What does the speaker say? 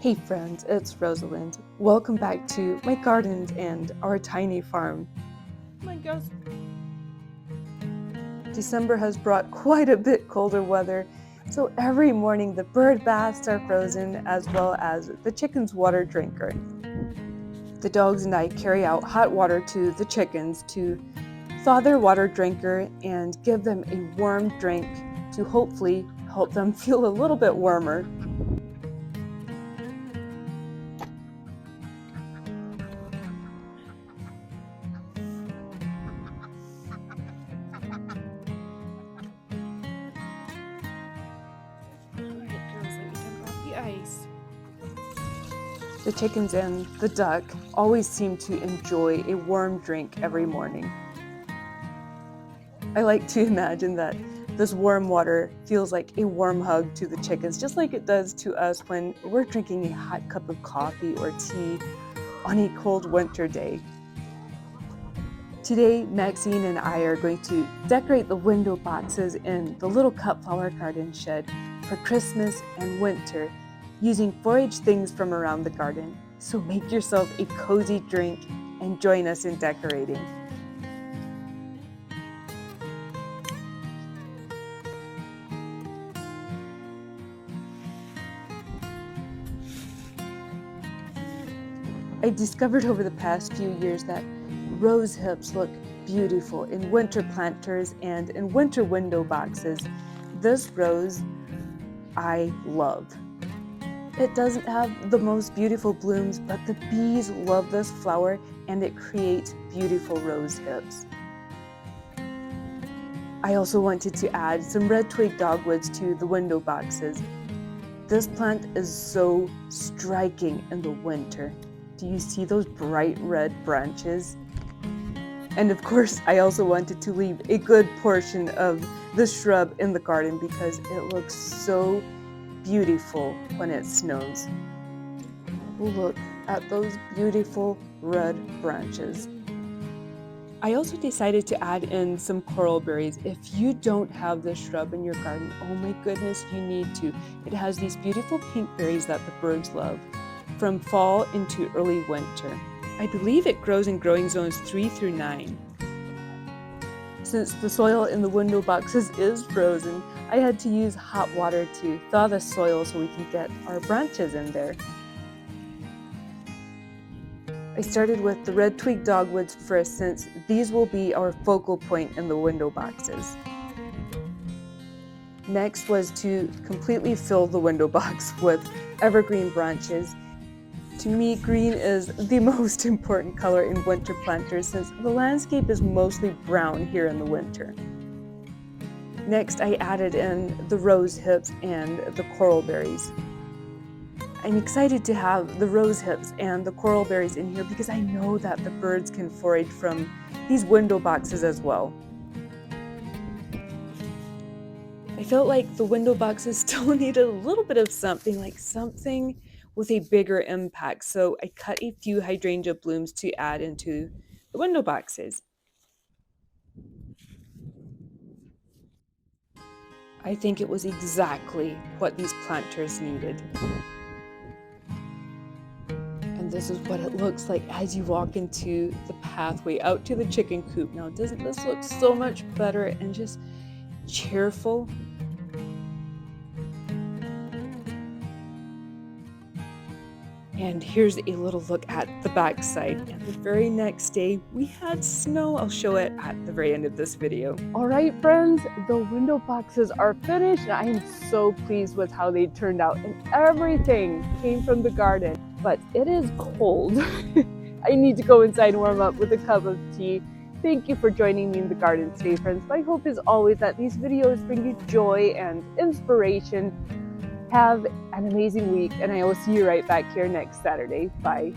Hey friends, it's Rosalind. Welcome back to my gardens and our tiny farm. Come on, girls. December has brought quite a bit colder weather, so every morning the bird baths are frozen as well as the chicken's water drinker. The dogs and I carry out hot water to the chickens to thaw their water drinker and give them a warm drink to hopefully help them feel a little bit warmer. Alright, girls, let me dump off the ice. The chickens and the duck always seem to enjoy a warm drink every morning. I like to imagine that this warm water feels like a warm hug to the chickens, just like it does to us when we're drinking a hot cup of coffee or tea on a cold winter day. Today, Maxine and I are going to decorate the window boxes in the little cut flower garden shed for Christmas and winter using foraged things from around the garden. So make yourself a cozy drink and join us in decorating. I discovered over the past few years that rose hips look beautiful in winter planters and in winter window boxes. This rose I love. It doesn't have the most beautiful blooms, but the bees love this flower and it creates beautiful rose hips. I also wanted to add some red twig dogwoods to the window boxes. This plant is so striking in the winter. Do you see those bright red branches? And of course, I also wanted to leave a good portion of the shrub in the garden because it looks so beautiful when it snows. Look at those beautiful red branches. I also decided to add in some coral berries. If you don't have this shrub in your garden, oh my goodness, you need to. It has these beautiful pink berries that the birds love from fall into early winter. I believe it grows in growing zones 3 through 9. Since the soil in the window boxes is frozen, I had to use hot water to thaw the soil so we can get our branches in there. I started with the red twig dogwoods first since these will be our focal point in the window boxes. Next was to completely fill the window box with evergreen branches. To me, green is the most important color in winter planters since the landscape is mostly brown here in the winter. Next, I added in the rose hips and the coral berries. I'm excited to have the rose hips and the coral berries in here because I know that the birds can forage from these window boxes as well. I felt like the window boxes still needed a little bit of something, like something with a bigger impact, so I cut a few hydrangea blooms to add into the window boxes. I think it was exactly what these planters needed. And this is what it looks like as you walk into the pathway out to the chicken coop. Now, doesn't this look so much better and just cheerful? And here's a little look at the backside. And the very next day, we had snow. I'll show it at the very end of this video. All right, friends, the window boxes are finished. And I am so pleased with how they turned out. And everything came from the garden. But it is cold. I need to go inside and warm up with a cup of tea. Thank you for joining me in the garden today, friends. My hope is always that these videos bring you joy and inspiration. Have an amazing week, and I will see you right back here next Saturday. Bye.